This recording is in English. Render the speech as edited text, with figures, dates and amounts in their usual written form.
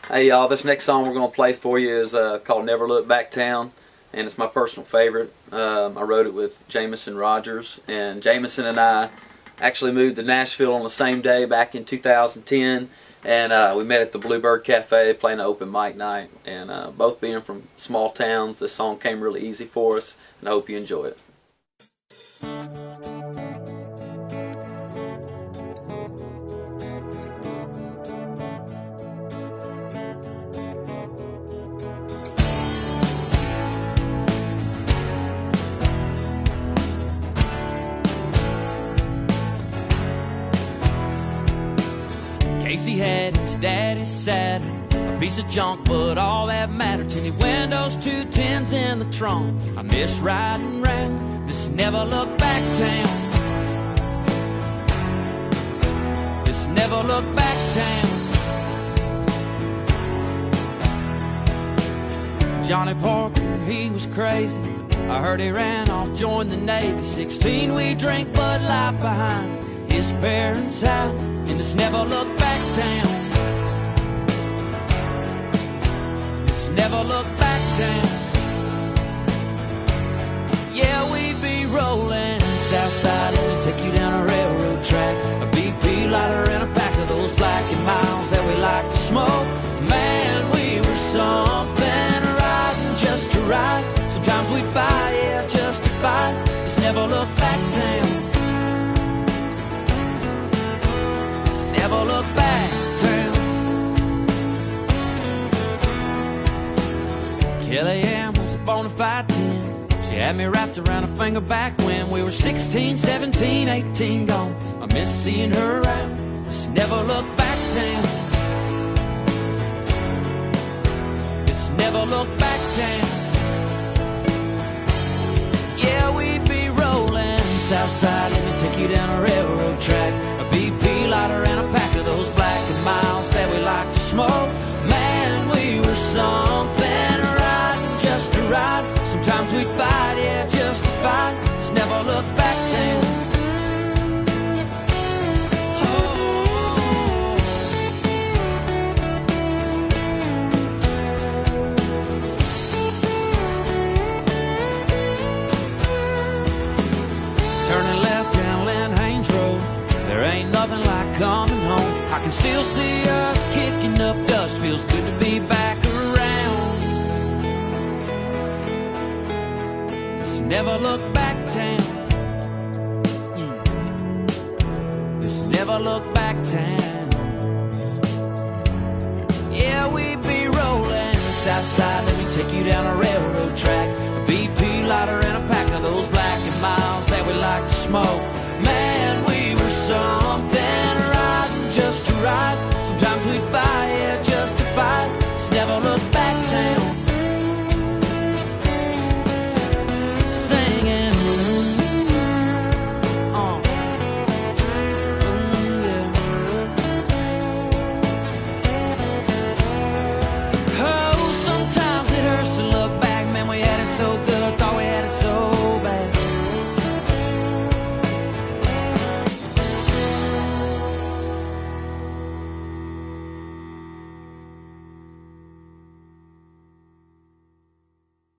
Hey y'all, this next song we're going to play for you is called Never Look Back Town, and it's my personal favorite. I wrote it with Jameson Rogers, and Jameson and I actually moved to Nashville on the same day back in 2010, and we met at the Bluebird Cafe playing an open mic night, and both being from small towns, this song came really easy for us, and I hope you enjoy it. Casey had his daddy's saddle, a piece of junk, but all that mattered. Tinted windows, 2 tens in the trunk. I miss riding round this never look back town. This never look back town. Johnny Parker, he was crazy. I heard he ran off, joined the Navy. 16, we drank Bud Light behind his parents' house in this never look back town. This never look back town. Yeah, we be rolling Southside, let me take you down a railroad track. A BP lighter and a pack of those Black and Miles that we like to smoke. Man, we were something, riding just to ride. Sometimes we'd fight, yeah, just to fight. This never look back town. Never look back town. Kellyanne was a bona fide 10. She had me wrapped around her finger back when we were 16, 17, 18 gone. I miss seeing her around. This never look back town. This never look back town. Yeah, we'd be rolling Southside, let me take you down a railroad track. A BP lighter and a pack of those Black and Miles that we like to smoke. Man, we were something, riding just to ride. Sometimes we'd fight, yeah, just to fight. It's never look back town. Turning left down Lynn Haynes Road, there ain't nothing like coming home. I can still see us kicking up dust. Feels good to be back around. This never look back town. This never look back town. Yeah, we be rolling Southside, let me take you down a railroad track. A BP lighter and a pack of those Black and Miles that we like to smoke.